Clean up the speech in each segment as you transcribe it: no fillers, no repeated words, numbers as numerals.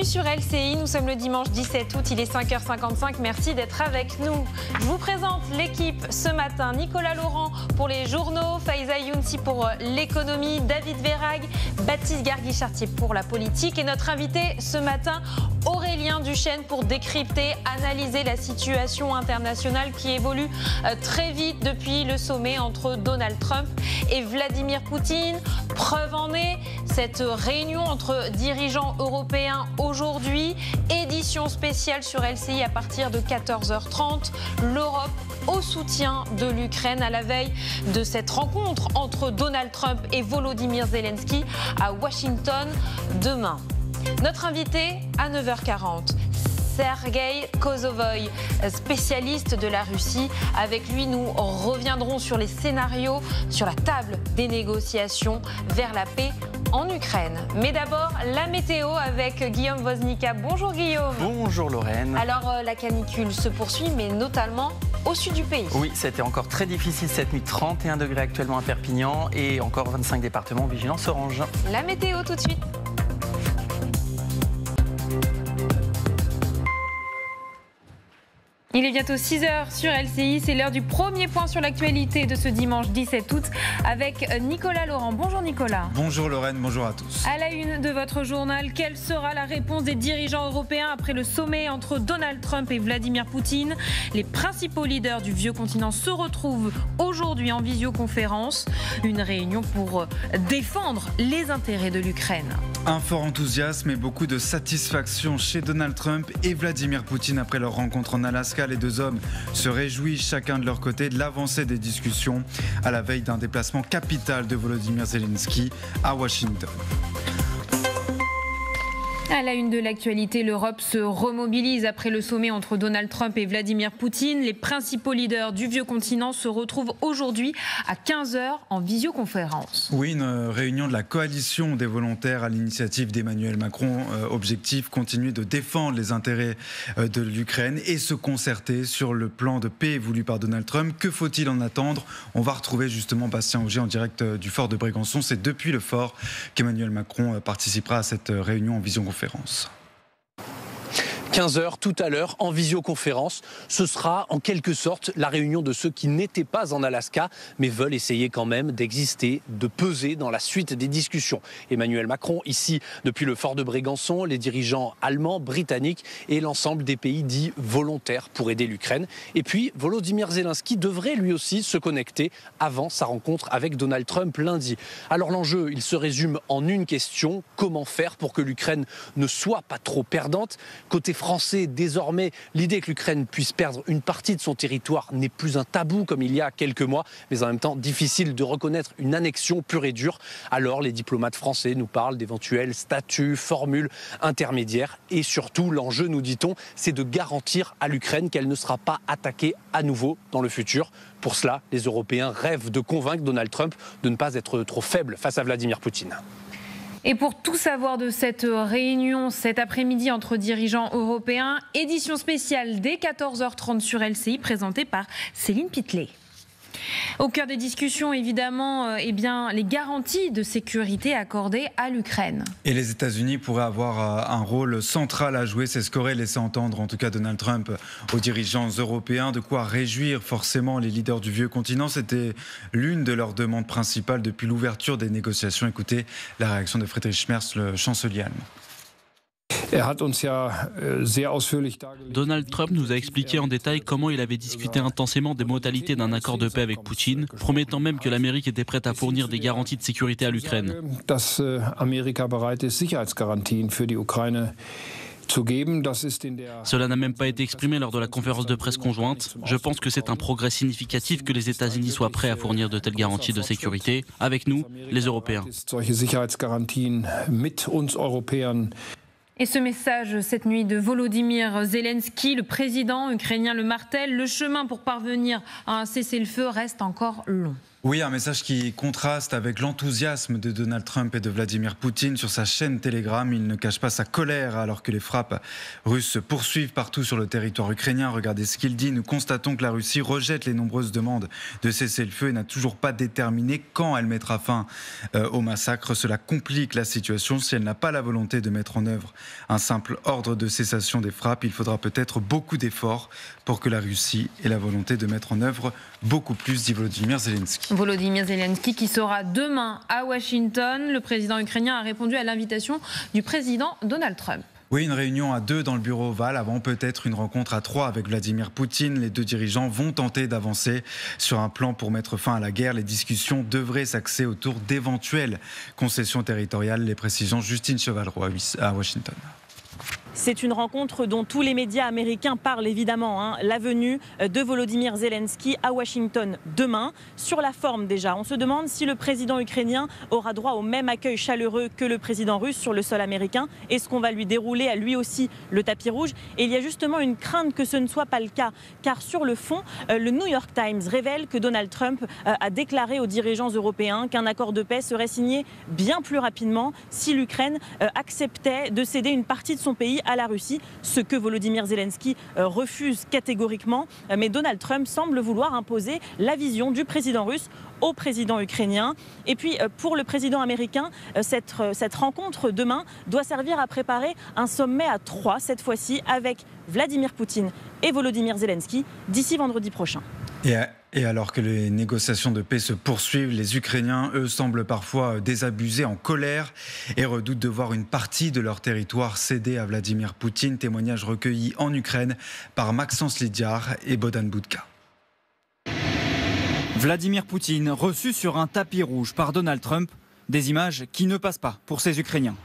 sur LCI, nous sommes le dimanche 17 août, il est 5h55, merci d'être avec nous. Je vous présente l'équipe ce matin, Nicolas Laurent pour les journaux, Faiza Younsi pour l'économie, David Verhaeghe, Baptiste Garguy-Chartier pour la politique et notre invité ce matin, Aurélien Duchesne pour décrypter, analyser la situation internationale qui évolue très vite depuis le sommet entre Donald Trump et Vladimir Poutine. Preuve en est, cette réunion entre dirigeants européens aujourd'hui, édition spéciale sur LCI à partir de 14h30. L'Europe au soutien de l'Ukraine à la veille de cette rencontre entre Donald Trump et Volodymyr Zelensky à Washington demain. Notre invité à 9h40. Sergueï Kozovoï, spécialiste de la Russie. Avec lui, nous reviendrons sur les scénarios sur la table des négociations vers la paix en Ukraine. Mais d'abord, la météo avec Guillaume Woznicka. Bonjour Guillaume. Bonjour Lorraine. Alors, la canicule se poursuit, mais notamment au sud du pays. Oui, c'était encore très difficile cette nuit. 31 degrés actuellement à Perpignan et encore 25 départements vigilance orange. La météo tout de suite. Il est bientôt 6h sur LCI, c'est l'heure du premier point sur l'actualité de ce dimanche 17 août avec Nicolas Laurent. Bonjour Nicolas. Bonjour Lorraine, bonjour à tous. À la une de votre journal, quelle sera la réponse des dirigeants européens après le sommet entre Donald Trump et Vladimir Poutine? Les principaux leaders du vieux continent se retrouvent aujourd'hui en visioconférence. Une réunion pour défendre les intérêts de l'Ukraine. Un fort enthousiasme et beaucoup de satisfaction chez Donald Trump et Vladimir Poutine après leur rencontre en Alaska. Les deux hommes se réjouissent chacun de leur côté de l'avancée des discussions à la veille d'un déplacement capital de Volodymyr Zelensky à Washington. À la une de l'actualité, l'Europe se remobilise après le sommet entre Donald Trump et Vladimir Poutine. Les principaux leaders du vieux continent se retrouvent aujourd'hui à 15h en visioconférence. Oui, une réunion de la coalition des volontaires à l'initiative d'Emmanuel Macron. Objectif, continuer de défendre les intérêts de l'Ukraine et se concerter sur le plan de paix voulu par Donald Trump. Que faut-il en attendre? On va retrouver justement Bastien Auger en direct du fort de Brégançon. C'est depuis le fort qu'Emmanuel Macron participera à cette réunion en visioconférence. 15h tout à l'heure en visioconférence. Ce sera en quelque sorte la réunion de ceux qui n'étaient pas en Alaska mais veulent essayer quand même d'exister, de peser dans la suite des discussions. Emmanuel Macron ici depuis le fort de Brégançon, les dirigeants allemands, britanniques et l'ensemble des pays dits volontaires pour aider l'Ukraine. Et puis Volodymyr Zelensky devrait lui aussi se connecter avant sa rencontre avec Donald Trump lundi. Alors l'enjeu, il se résume en une question: comment faire pour que l'Ukraine ne soit pas trop perdante? Côté français, désormais, l'idée que l'Ukraine puisse perdre une partie de son territoire n'est plus un tabou comme il y a quelques mois, mais en même temps difficile de reconnaître une annexion pure et dure. Alors les diplomates français nous parlent d'éventuels statuts, formules intermédiaires et surtout l'enjeu, nous dit-on, c'est de garantir à l'Ukraine qu'elle ne sera pas attaquée à nouveau dans le futur. Pour cela, les Européens rêvent de convaincre Donald Trump de ne pas être trop faible face à Vladimir Poutine. Et pour tout savoir de cette réunion cet après-midi entre dirigeants européens, édition spéciale dès 14h30 sur LCI présentée par Céline Pitlet. Au cœur des discussions, évidemment, les garanties de sécurité accordées à l'Ukraine. Et les États-Unis pourraient avoir un rôle central à jouer, c'est ce qu'aurait laissé entendre en tout cas Donald Trump aux dirigeants européens, de quoi réjouir forcément les leaders du vieux continent. C'était l'une de leurs demandes principales depuis l'ouverture des négociations. Écoutez la réaction de Friedrich Merz, le chancelier allemand. Donald Trump nous a expliqué en détail comment il avait discuté intensément des modalités d'un accord de paix avec Poutine, promettant même que l'Amérique était prête à fournir des garanties de sécurité à l'Ukraine. Cela n'a même pas été exprimé lors de la conférence de presse conjointe. Je pense que c'est un progrès significatif que les États-Unis soient prêts à fournir de telles garanties de sécurité avec nous, les Européens. Et ce message cette nuit de Volodymyr Zelensky, le président ukrainien le martèle, le chemin pour parvenir à un cessez-le-feu reste encore long. Oui, un message qui contraste avec l'enthousiasme de Donald Trump et de Vladimir Poutine. Sur sa chaîne Telegram, il ne cache pas sa colère alors que les frappes russes se poursuivent partout sur le territoire ukrainien. Regardez ce qu'il dit. Nous constatons que la Russie rejette les nombreuses demandes de cessez-le-feu et n'a toujours pas déterminé quand elle mettra fin au massacre. Cela complique la situation. Si elle n'a pas la volonté de mettre en œuvre un simple ordre de cessation des frappes, il faudra peut-être beaucoup d'efforts pour que la Russie ait la volonté de mettre en œuvre beaucoup plus, dit Volodymyr Zelensky. Volodymyr Zelensky qui sera demain à Washington. Le président ukrainien a répondu à l'invitation du président Donald Trump. Oui, une réunion à 2 dans le bureau ovale avant peut-être une rencontre à 3 avec Vladimir Poutine. Les deux dirigeants vont tenter d'avancer sur un plan pour mettre fin à la guerre. Les discussions devraient s'axer autour d'éventuelles concessions territoriales. Les précisions, Justine Chevalleroy à Washington. C'est une rencontre dont tous les médias américains parlent évidemment. La venue de Volodymyr Zelensky à Washington demain. Sur la forme déjà, on se demande si le président ukrainien aura droit au même accueil chaleureux que le président russe sur le sol américain. Est-ce qu'on va lui dérouler à lui aussi le tapis rouge? Et il y a justement une crainte que ce ne soit pas le cas. Car sur le fond, le New York Times révèle que Donald Trump a déclaré aux dirigeants européens qu'un accord de paix serait signé bien plus rapidement si l'Ukraine acceptait de céder une partie de son pays à la Russie, ce que Volodymyr Zelensky refuse catégoriquement. Mais Donald Trump semble vouloir imposer la vision du président russe au président ukrainien. Et puis pour le président américain, cette rencontre demain doit servir à préparer un sommet à 3 cette fois-ci avec Vladimir Poutine et Volodymyr Zelensky d'ici vendredi prochain. Et alors que les négociations de paix se poursuivent, les Ukrainiens, eux, semblent parfois désabusés, en colère et redoutent de voir une partie de leur territoire cédée à Vladimir Poutine. Témoignage recueilli en Ukraine par Maxence Lidiar et Bodan Budka. Vladimir Poutine reçu sur un tapis rouge par Donald Trump. Des images qui ne passent pas pour ces Ukrainiens.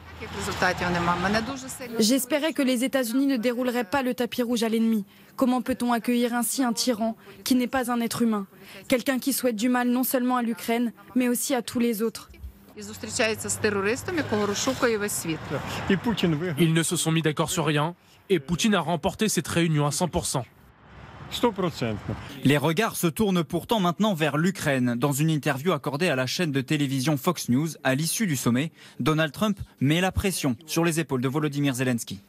J'espérais que les États-Unis ne dérouleraient pas le tapis rouge à l'ennemi. Comment peut-on accueillir ainsi un tyran qui n'est pas un être humain? Quelqu'un qui souhaite du mal non seulement à l'Ukraine, mais aussi à tous les autres. Ils ne se sont mis d'accord sur rien et Poutine a remporté cette réunion à 100%. Les regards se tournent pourtant maintenant vers l'Ukraine. Dans une interview accordée à la chaîne de télévision Fox News, à l'issue du sommet, Donald Trump met la pression sur les épaules de Volodymyr Zelensky.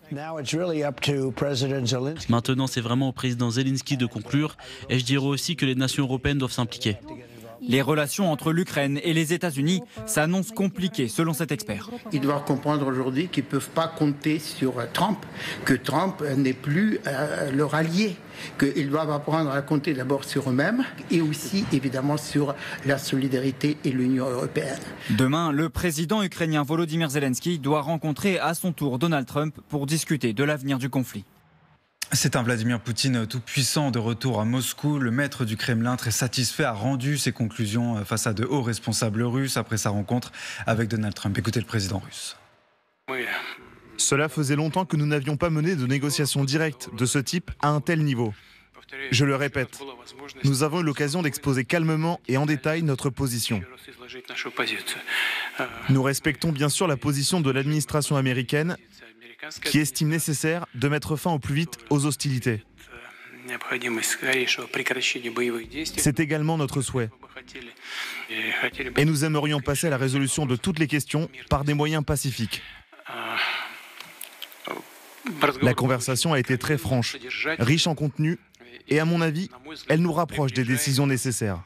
Maintenant, c'est vraiment au président Zelensky de conclure et je dirais aussi que les nations européennes doivent s'impliquer. Les relations entre l'Ukraine et les États-Unis s'annoncent compliquées, selon cet expert. Ils doivent comprendre aujourd'hui qu'ils ne peuvent pas compter sur Trump, que Trump n'est plus leur allié, qu'ils doivent apprendre à compter d'abord sur eux-mêmes et aussi, évidemment, sur la solidarité et l'Union européenne. Demain, le président ukrainien Volodymyr Zelensky doit rencontrer à son tour Donald Trump pour discuter de l'avenir du conflit. C'est un Vladimir Poutine tout puissant de retour à Moscou. Le maître du Kremlin, très satisfait, a rendu ses conclusions face à de hauts responsables russes après sa rencontre avec Donald Trump. Écoutez le président russe. Cela faisait longtemps que nous n'avions pas mené de négociations directes de ce type à un tel niveau. Je le répète, nous avons eu l'occasion d'exposer calmement et en détail notre position. Nous respectons bien sûr la position de l'administration américaine qui estime nécessaire de mettre fin au plus vite aux hostilités. C'est également notre souhait. Et nous aimerions passer à la résolution de toutes les questions par des moyens pacifiques. La conversation a été très franche, riche en contenu et à mon avis, elle nous rapproche des décisions nécessaires.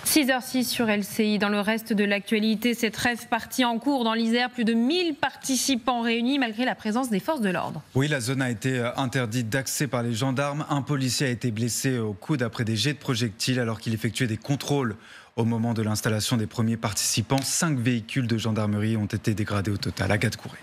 6h06 sur LCI. Dans le reste de l'actualité, cette rave partie en cours dans l'Isère. Plus de 1000 participants réunis malgré la présence des forces de l'ordre. Oui, la zone a été interdite d'accès par les gendarmes. Un policier a été blessé au coude après des jets de projectiles alors qu'il effectuait des contrôles au moment de l'installation des premiers participants. 5 véhicules de gendarmerie ont été dégradés au total. Agathe Couré.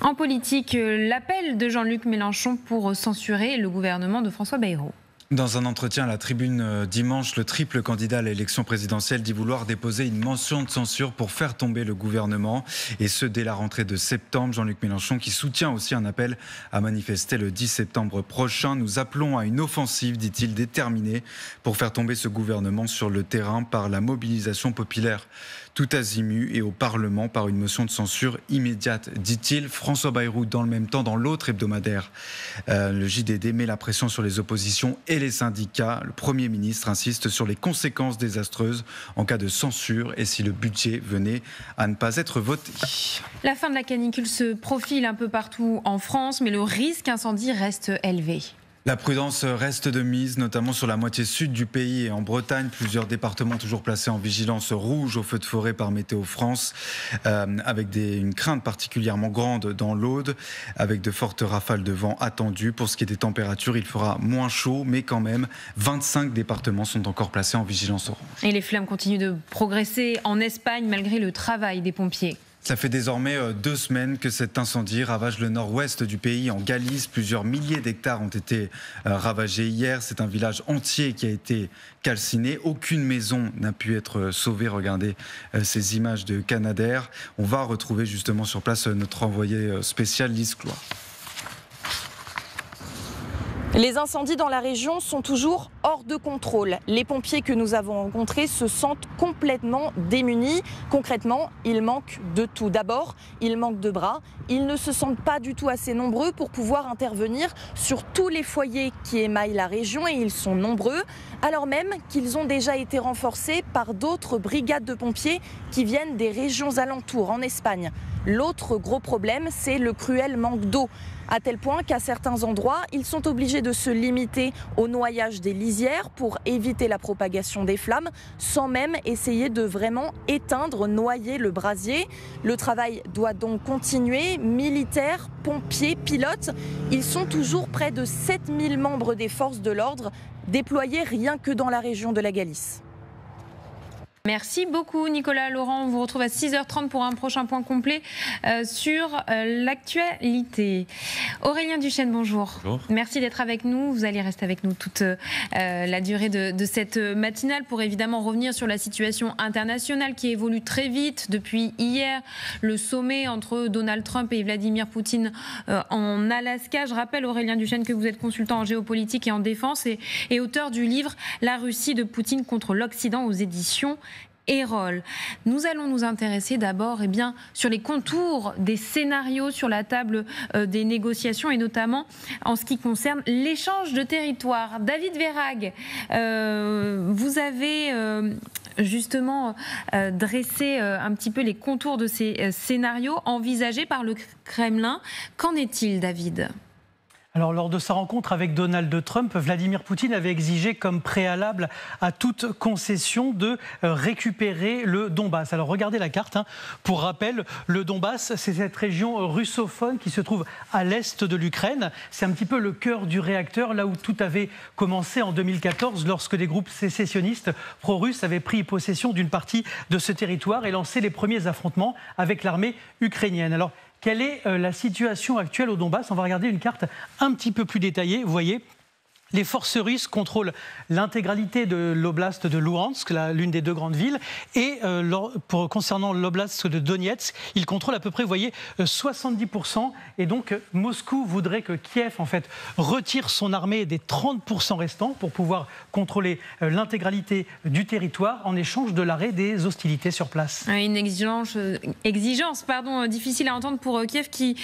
En politique, l'appel de Jean-Luc Mélenchon pour censurer le gouvernement de François Bayrou. Dans un entretien à la Tribune dimanche, le triple candidat à l'élection présidentielle dit vouloir déposer une motion de censure pour faire tomber le gouvernement. Et ce, dès la rentrée de septembre. Jean-Luc Mélenchon qui soutient aussi un appel à manifester le 10 septembre prochain. Nous appelons à une offensive, dit-il, déterminée pour faire tomber ce gouvernement sur le terrain par la mobilisation populaire. tout azimut et au Parlement par une motion de censure immédiate, dit-il. François Bayrou, dans le même temps, dans l'autre hebdomadaire, le JDD met la pression sur les oppositions et les syndicats. Le Premier ministre insiste sur les conséquences désastreuses en cas de censure et si le budget venait à ne pas être voté. La fin de la canicule se profile un peu partout en France, mais le risque incendie reste élevé. La prudence reste de mise, notamment sur la moitié sud du pays et en Bretagne. Plusieurs départements toujours placés en vigilance rouge au feu de forêt par Météo France, avec une crainte particulièrement grande dans l'Aude, avec de fortes rafales de vent attendues. Pour ce qui est des températures, il fera moins chaud, mais quand même, 25 départements sont encore placés en vigilance orange. Et les flammes continuent de progresser en Espagne malgré le travail des pompiers. Ça fait désormais 2 semaines que cet incendie ravage le nord-ouest du pays, en Galice. Plusieurs milliers d'hectares ont été ravagés hier. C'est un village entier qui a été calciné. Aucune maison n'a pu être sauvée. Regardez ces images de Canadair. On va retrouver justement sur place notre envoyé spécial Lise Cloix. Les incendies dans la région sont toujours hors de contrôle. Les pompiers que nous avons rencontrés se sentent complètement démunis. Concrètement, il manque de tout. D'abord, il manque de bras. Ils ne se sentent pas du tout assez nombreux pour pouvoir intervenir sur tous les foyers qui émaillent la région, et ils sont nombreux, alors même qu'ils ont déjà été renforcés par d'autres brigades de pompiers qui viennent des régions alentours en Espagne. L'autre gros problème, c'est le cruel manque d'eau, à tel point qu'à certains endroits, ils sont obligés de se limiter au noyage des lisières pour éviter la propagation des flammes, sans même essayer de vraiment éteindre, noyer le brasier. Le travail doit donc continuer. Militaires, pompiers, pilotes, ils sont toujours près de 7000 membres des forces de l'ordre déployés rien que dans la région de la Galice. Merci beaucoup Nicolas Laurent. On vous retrouve à 6h30 pour un prochain point complet sur l'actualité. Aurélien Duchesne, bonjour. Bonjour. Merci d'être avec nous. Vous allez rester avec nous toute la durée de cette matinale pour évidemment revenir sur la situation internationale qui évolue très vite depuis hier. Le sommet entre Donald Trump et Vladimir Poutine en Alaska. Je rappelle Aurélien Duchesne que vous êtes consultant en géopolitique et en défense et auteur du livre « La Russie de Poutine contre l'Occident » aux éditions Erol. Nous allons nous intéresser d'abord sur les contours des scénarios sur la table des négociations et notamment en ce qui concerne l'échange de territoire. David Verhaeghe, vous avez justement dressé un petit peu les contours de ces scénarios envisagés par le Kremlin. Qu'en est-il, David ? Alors, lors de sa rencontre avec Donald Trump, Vladimir Poutine avait exigé comme préalable à toute concession de récupérer le Donbass. Alors, regardez la carte. Pour rappel, le Donbass, c'est cette région russophone qui se trouve à l'est de l'Ukraine. C'est un petit peu le cœur du réacteur, là où tout avait commencé en 2014, lorsque des groupes sécessionnistes pro-russes avaient pris possession d'une partie de ce territoire et lancé les premiers affrontements avec l'armée ukrainienne. Alors, quelle est la situation actuelle au Donbass ? On va regarder une carte un petit peu plus détaillée. Vous voyez, les forces russes contrôlent l'intégralité de l'oblast de Louhansk, l'une des 2 grandes villes. Et concernant l'oblast de Donetsk, ils contrôlent à peu près, vous voyez, 70%. Et donc, Moscou voudrait que Kiev, en fait, retire son armée des 30% restants pour pouvoir contrôler l'intégralité du territoire en échange de l'arrêt des hostilités sur place. Une exigence difficile à entendre pour Kiev qui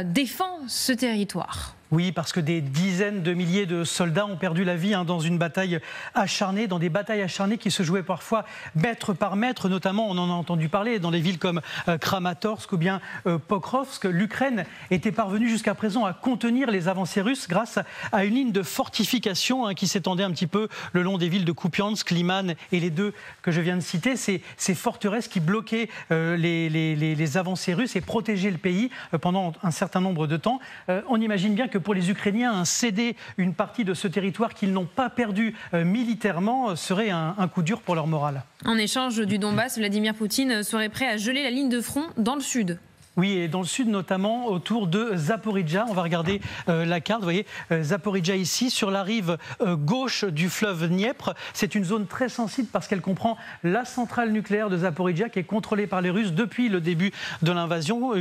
défend ce territoire. Oui, parce que des dizaines de milliers de soldats ont perdu la vie dans une bataille acharnée, dans des batailles acharnées qui se jouaient parfois mètre par mètre, notamment on en a entendu parler dans des villes comme Kramatorsk ou bien Pokrovsk. L'Ukraine était parvenue jusqu'à présent à contenir les avancées russes grâce à une ligne de fortification qui s'étendait un petit peu le long des villes de Kupiansk, Liman et les 2 que je viens de citer. Ces forteresses qui bloquaient les avancées russes et protégeaient le pays pendant un certain nombre de temps. On imagine bien que pour les Ukrainiens, céder une partie de ce territoire qu'ils n'ont pas perdu militairement serait un coup dur pour leur morale. En échange du Donbass, Vladimir Poutine serait prêt à geler la ligne de front dans le sud. Oui, et dans le sud, notamment autour de Zaporijia. On va regarder la carte. Vous voyez, Zaporijia ici, sur la rive gauche du fleuve Dniepr. C'est une zone très sensible parce qu'elle comprend la centrale nucléaire de Zaporijia qui est contrôlée par les Russes depuis le début de l'invasion.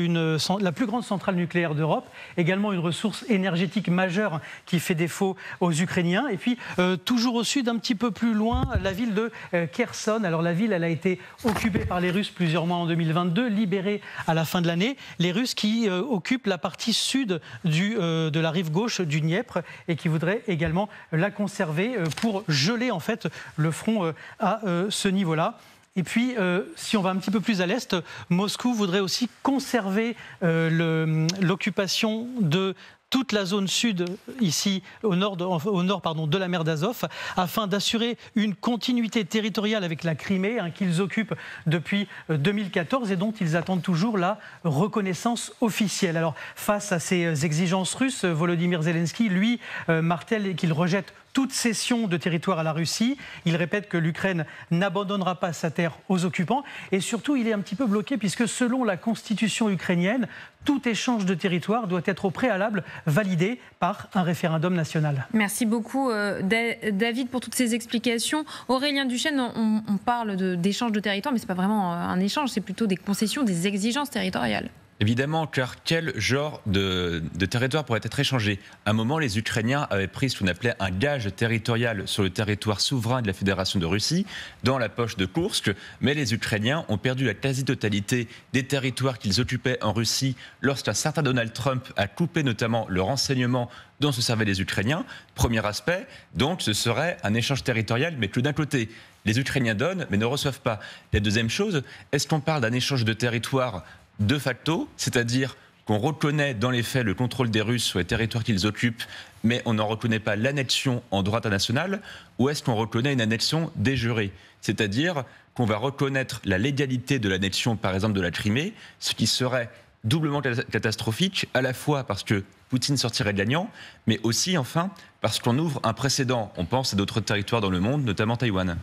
La plus grande centrale nucléaire d'Europe. Également une ressource énergétique majeure qui fait défaut aux Ukrainiens. Et puis, toujours au sud, un petit peu plus loin, la ville de Kherson. Alors la ville, elle a été occupée par les Russes plusieurs mois en 2022, libérée à la fin de l'année. Les Russes qui occupent la partie sud de la rive gauche du Dniepr et qui voudraient également la conserver pour geler en fait le front à ce niveau-là. Et puis, si on va un petit peu plus à l'est, Moscou voudrait aussi conserver l'occupation de toute la zone sud, ici, au nord de la mer d'Azov, afin d'assurer une continuité territoriale avec la Crimée, qu'ils occupent depuis 2014 et dont ils attendent toujours la reconnaissance officielle. Alors, face à ces exigences russes, Volodymyr Zelensky, lui, martèle qu'il rejette toute cession de territoire à la Russie. Il répète que l'Ukraine n'abandonnera pas sa terre aux occupants. Et surtout, il est un petit peu bloqué puisque selon la constitution ukrainienne, tout échange de territoire doit être au préalable validé par un référendum national. Merci beaucoup David pour toutes ces explications. Aurélien Duchesne, on parle d'échange de territoire, mais ce n'est pas vraiment un échange, c'est plutôt des concessions, des exigences territoriales. Évidemment, car quel genre de territoire pourrait être échangé ? À un moment, les Ukrainiens avaient pris ce qu'on appelait un gage territorial sur le territoire souverain de la Fédération de Russie, dans la poche de Koursk, mais les Ukrainiens ont perdu la quasi-totalité des territoires qu'ils occupaient en Russie lorsqu'un certain Donald Trump a coupé notamment le renseignement dont se servaient les Ukrainiens. Premier aspect, donc ce serait un échange territorial, mais que d'un côté, les Ukrainiens donnent, mais ne reçoivent pas. La deuxième chose, est-ce qu'on parle d'un échange de territoire de facto, c'est-à-dire qu'on reconnaît dans les faits le contrôle des Russes sur les territoires qu'ils occupent, mais on n'en reconnaît pas l'annexion en droit international, ou est-ce qu'on reconnaît une annexion de jure, c'est-à-dire qu'on va reconnaître la légalité de l'annexion, par exemple, de la Crimée, ce qui serait doublement catastrophique, à la fois parce que Poutine sortirait gagnant, mais aussi, enfin, parce qu'on ouvre un précédent. On pense à d'autres territoires dans le monde, notamment Taïwan.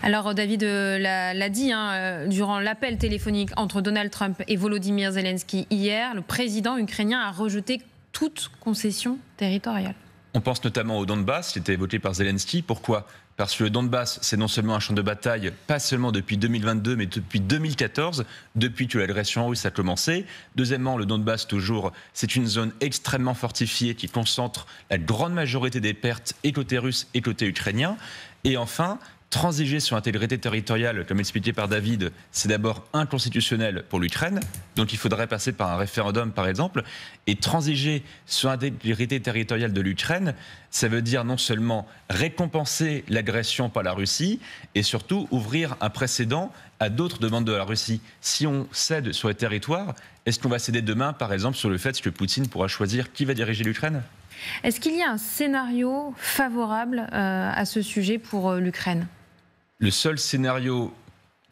Alors David l'a dit, durant l'appel téléphonique entre Donald Trump et Volodymyr Zelensky hier, le président ukrainien a rejeté toute concession territoriale. On pense notamment au Donbass, qui était évoqué par Zelensky. Pourquoi ? Parce que le Donbass, c'est non seulement un champ de bataille, pas seulement depuis 2022, mais depuis 2014, depuis que l'agression russe a commencé. Deuxièmement, le Donbass, toujours, c'est une zone extrêmement fortifiée qui concentre la grande majorité des pertes et côté russe et côté ukrainien. Et enfin, transiger sur l'intégrité territoriale, comme expliqué par David, c'est d'abord inconstitutionnel pour l'Ukraine, donc il faudrait passer par un référendum par exemple, et transiger sur l'intégrité territoriale de l'Ukraine, ça veut dire non seulement récompenser l'agression par la Russie, et surtout ouvrir un précédent à d'autres demandes de la Russie. Si on cède sur les territoires, est-ce qu'on va céder demain par exemple sur le fait que Poutine pourra choisir qui va diriger l'Ukraine ? Est-ce qu'il y a un scénario favorable à ce sujet pour l'Ukraine ? Le seul scénario,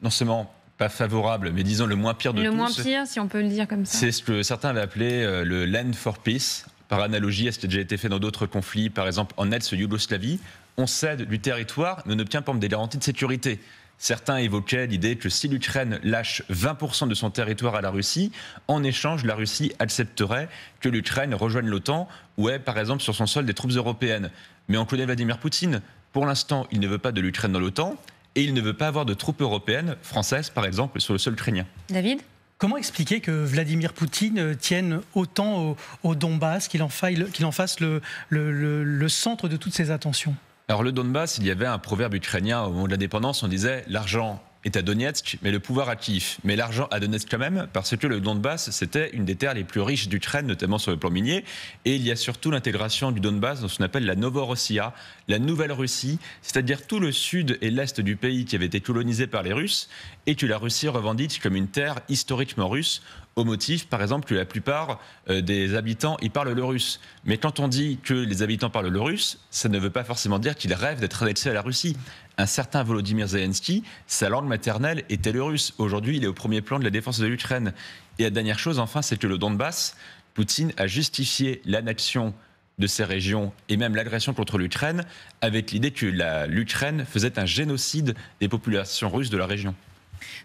non seulement pas favorable, mais disons le moins pire de tous... Le moins pire, si on peut le dire comme ça. C'est ce que certains avaient appelé le Land for Peace, par analogie à ce qui a déjà été fait dans d'autres conflits, par exemple en ex-Yougoslavie. On cède du territoire, mais on obtient par exemple des garanties de sécurité. Certains évoquaient l'idée que si l'Ukraine lâche 20% de son territoire à la Russie, en échange, la Russie accepterait que l'Ukraine rejoigne l'OTAN ou ait, par exemple, sur son sol des troupes européennes. Mais on connaît Vladimir Poutine. Pour l'instant, il ne veut pas de l'Ukraine dans l'OTAN et il ne veut pas avoir de troupes européennes, françaises, par exemple, sur le sol ukrainien. David ? Comment expliquer que Vladimir Poutine tienne autant au Donbass, qu'il en fasse le centre de toutes ses attentions ? Alors le Donbass, il y avait un proverbe ukrainien au moment de l'indépendance, on disait « l'argent est à Donetsk, mais le pouvoir à Kiev ». Mais l'argent à Donetsk quand même, parce que le Donbass, c'était une des terres les plus riches d'Ukraine, notamment sur le plan minier. Et il y a surtout l'intégration du Donbass dans ce qu'on appelle la Novorossia, la Nouvelle Russie, c'est-à-dire tout le sud et l'est du pays qui avait été colonisé par les Russes et que la Russie revendique comme une terre historiquement russe, au motif, par exemple, que la plupart des habitants y parlent le russe. Mais quand on dit que les habitants parlent le russe, ça ne veut pas forcément dire qu'ils rêvent d'être annexés à la Russie. Un certain Volodymyr Zelensky, sa langue maternelle était le russe. Aujourd'hui, il est au premier plan de la défense de l'Ukraine. Et la dernière chose, enfin, c'est que le Donbass, Poutine a justifié l'annexion de ces régions et même l'agression contre l'Ukraine avec l'idée que l'Ukraine faisait un génocide des populations russes de la région.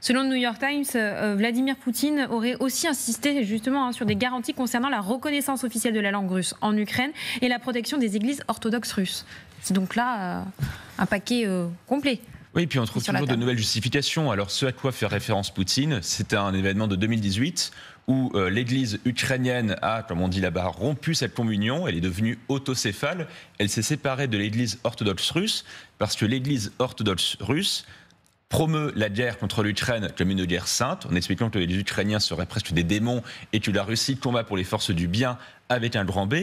Selon le New York Times, Vladimir Poutine aurait aussi insisté justement sur des garanties concernant la reconnaissance officielle de la langue russe en Ukraine et la protection des églises orthodoxes russes. C'est donc là un paquet complet. Oui, puis on trouve toujours de nouvelles justifications. Alors ce à quoi fait référence Poutine, c'était un événement de 2018 où l'église ukrainienne a, comme on dit là-bas, rompu cette communion. Elle est devenue autocéphale. Elle s'est séparée de l'église orthodoxe russe parce que l'église orthodoxe russe promeut la guerre contre l'Ukraine comme une guerre sainte, en expliquant que les Ukrainiens seraient presque des démons et que la Russie combat pour les forces du bien avec un grand B.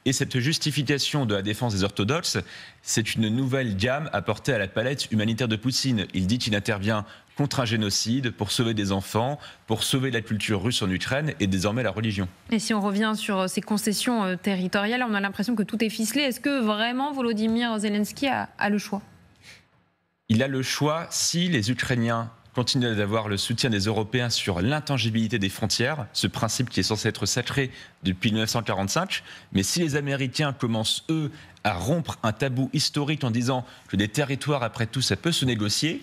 Et cette justification de la défense des orthodoxes, c'est une nouvelle gamme apportée à la palette humanitaire de Poutine. Il dit qu'il intervient contre un génocide, pour sauver des enfants, pour sauver la culture russe en Ukraine et désormais la religion. Et si on revient sur ces concessions territoriales, on a l'impression que tout est ficelé. Est-ce que vraiment Volodymyr Zelensky a le choix ? Il a le choix si les Ukrainiens continuent d'avoir le soutien des Européens sur l'intangibilité des frontières, ce principe qui est censé être sacré depuis 1945. Mais si les Américains commencent, eux, à rompre un tabou historique en disant que des territoires, après tout, ça peut se négocier,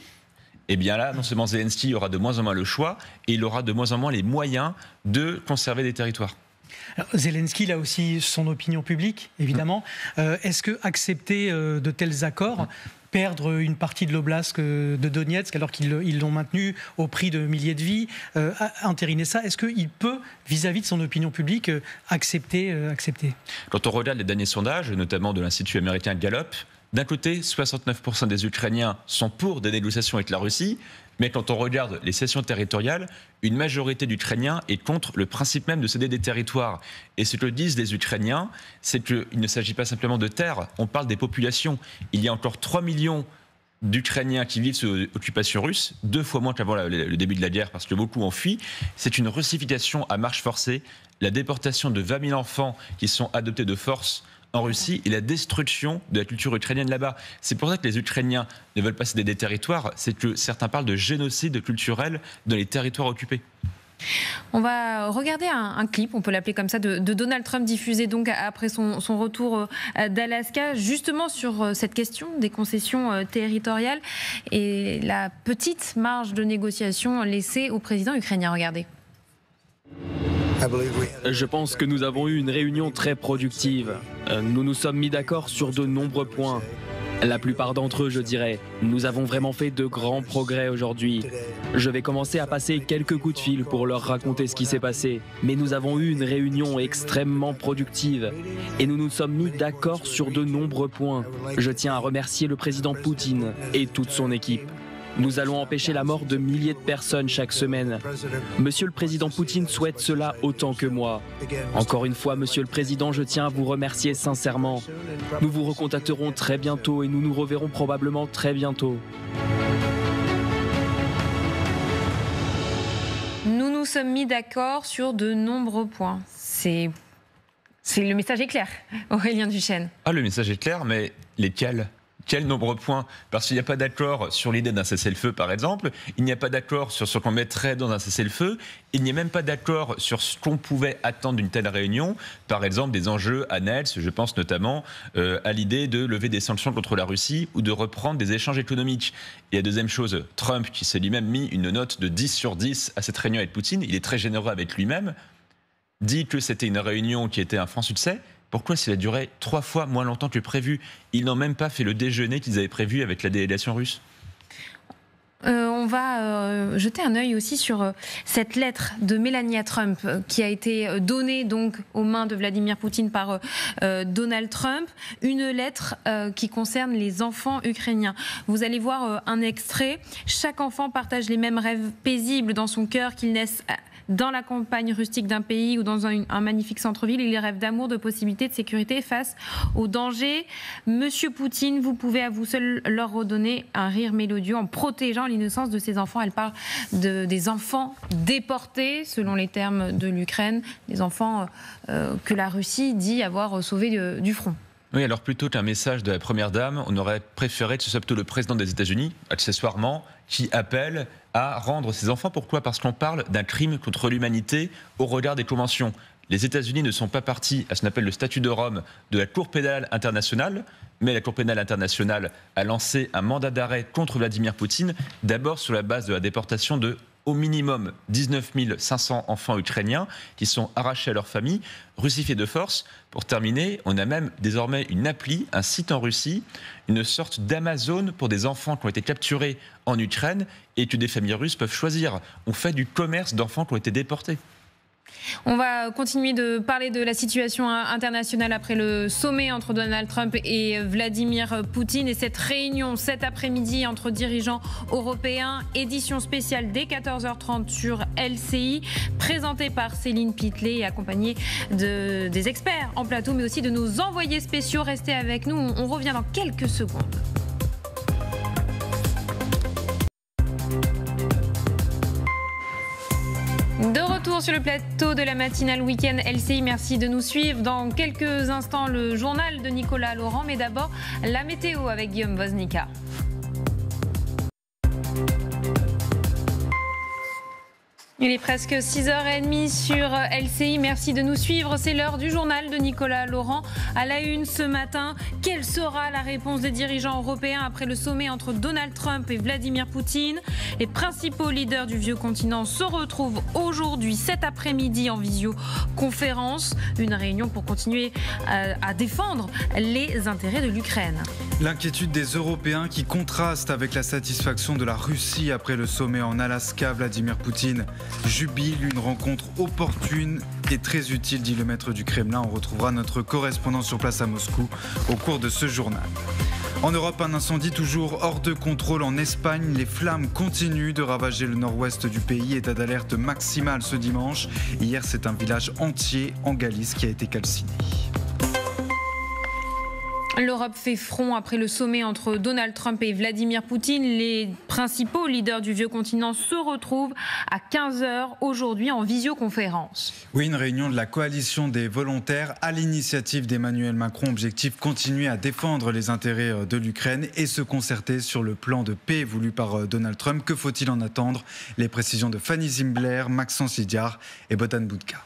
eh bien là, non seulement Zelensky aura de moins en moins le choix, et il aura de moins en moins les moyens de conserver des territoires. Alors, Zelensky, il a aussi son opinion publique, évidemment. Est-ce que accepter de tels accords, perdre une partie de l'oblast de Donetsk alors qu'ils l'ont maintenu au prix de milliers de vies, entériner ça, est-ce qu'il peut, vis-à-vis de son opinion publique, accepter ? Quand on regarde les derniers sondages, notamment de l'Institut américain Gallup, d'un côté, 69% des Ukrainiens sont pour des négociations avec la Russie, mais quand on regarde les cessions territoriales, une majorité d'Ukrainiens est contre le principe même de céder des territoires. Et ce que disent les Ukrainiens, c'est qu'il ne s'agit pas simplement de terre, on parle des populations. Il y a encore 3 millions d'Ukrainiens qui vivent sous occupation russe, 2 fois moins qu'avant le début de la guerre, parce que beaucoup ont fui. C'est une russification à marche forcée, la déportation de 20 000 enfants qui sont adoptés de force en Russie et la destruction de la culture ukrainienne là-bas. C'est pour ça que les Ukrainiens ne veulent pas céder des territoires, c'est que certains parlent de génocide culturel dans les territoires occupés. On va regarder un clip, on peut l'appeler comme ça, de Donald Trump diffusé donc après son retour d'Alaska, justement sur cette question des concessions territoriales et la petite marge de négociation laissée au président ukrainien. Regardez. Je pense que nous avons eu une réunion très productive. Nous nous sommes mis d'accord sur de nombreux points. La plupart d'entre eux, je dirais. Nous avons vraiment fait de grands progrès aujourd'hui. Je vais commencer à passer quelques coups de fil pour leur raconter ce qui s'est passé. Mais nous avons eu une réunion extrêmement productive. Et nous nous sommes mis d'accord sur de nombreux points. Je tiens à remercier le président Poutine et toute son équipe. Nous allons empêcher la mort de milliers de personnes chaque semaine. Monsieur le Président Poutine souhaite cela autant que moi. Encore une fois, Monsieur le Président, je tiens à vous remercier sincèrement. Nous vous recontacterons très bientôt et nous nous reverrons probablement très bientôt. Nous nous sommes mis d'accord sur de nombreux points. Le message est clair, Aurélien Duchesne. Ah, le message est clair, mais lesquels ? Quels nombreux points? Parce qu'il n'y a pas d'accord sur l'idée d'un cessez-le-feu, par exemple. Il n'y a pas d'accord sur ce qu'on mettrait dans un cessez-le-feu. Il n'y a même pas d'accord sur ce qu'on pouvait attendre d'une telle réunion. Par exemple, des enjeux annexes. Je pense notamment à l'idée de lever des sanctions contre la Russie ou de reprendre des échanges économiques. Et la deuxième chose, Trump, qui s'est lui-même mis une note de 10 sur 10 à cette réunion avec Poutine, il est très généreux avec lui-même, dit que c'était une réunion qui était un franc succès. Pourquoi s'il a duré 3 fois moins longtemps que prévu? Ils n'ont même pas fait le déjeuner qu'ils avaient prévu avec la délégation russe. On va jeter un œil aussi sur cette lettre de Melania Trump qui a été donnée donc aux mains de Vladimir Poutine par Donald Trump. Une lettre qui concerne les enfants ukrainiens. Vous allez voir un extrait. Chaque enfant partage les mêmes rêves paisibles dans son cœur, qu'ils naissent dans la campagne rustique d'un pays ou dans un magnifique centre-ville. Il rêve d'amour, de possibilités, de sécurité face aux dangers. Monsieur Poutine, vous pouvez à vous seul leur redonner un rire mélodieux en protégeant l'innocence de ces enfants. Elle parle des enfants déportés, selon les termes de l'Ukraine, des enfants que la Russie dit avoir sauvés du front. Oui, alors plutôt qu'un message de la Première Dame, on aurait préféré que ce soit plutôt le président des États-Unis, accessoirement, qui appelle à rendre ses enfants. Pourquoi? Parce qu'on parle d'un crime contre l'humanité au regard des conventions. Les États-Unis ne sont pas partis à ce qu'on appelle le statut de Rome de la Cour pénale internationale, mais la Cour pénale internationale a lancé un mandat d'arrêt contre Vladimir Poutine, d'abord sur la base de la déportation de au minimum 19 500 enfants ukrainiens qui sont arrachés à leur famille, russifiés de force. Pour terminer, on a même désormais une appli, un site en Russie, une sorte d'Amazon pour des enfants qui ont été capturés en Ukraine et que des familles russes peuvent choisir. On fait du commerce d'enfants qui ont été déportés. On va continuer de parler de la situation internationale après le sommet entre Donald Trump et Vladimir Poutine et cette réunion cet après-midi entre dirigeants européens, édition spéciale dès 14h30 sur LCI, présentée par Céline Pitlet et accompagnée des experts en plateau, mais aussi de nos envoyés spéciaux. Restez avec nous, on revient dans quelques secondes. De retour sur le plateau de la matinale week-end LCI, merci de nous suivre. Dans quelques instants, le journal de Nicolas Laurent, mais d'abord la météo avec Guillaume Woznica. Il est presque 6h30 sur LCI. Merci de nous suivre. C'est l'heure du journal de Nicolas Laurent. À la une ce matin, quelle sera la réponse des dirigeants européens après le sommet entre Donald Trump et Vladimir Poutine? Les principaux leaders du vieux continent se retrouvent aujourd'hui, cet après-midi, en visioconférence. Une réunion pour continuer à défendre les intérêts de l'Ukraine. L'inquiétude des Européens qui contraste avec la satisfaction de la Russie après le sommet en Alaska. Vladimir Poutine jubile, une rencontre opportune et très utile, dit le maître du Kremlin. On retrouvera notre correspondant sur place à Moscou au cours de ce journal. En Europe, un incendie toujours hors de contrôle en Espagne. Les flammes continuent de ravager le nord-ouest du pays. État d'alerte maximale ce dimanche. Hier, c'est un village entier en Galice qui a été calciné. L'Europe fait front après le sommet entre Donald Trump et Vladimir Poutine. Les principaux leaders du vieux continent se retrouvent à 15h aujourd'hui en visioconférence. Oui, une réunion de la coalition des volontaires à l'initiative d'Emmanuel Macron. Objectif, continuer à défendre les intérêts de l'Ukraine et se concerter sur le plan de paix voulu par Donald Trump. Que faut-il en attendre? Les précisions de Fanny Zimbler, Maxence Lidiard et Botan Boudka.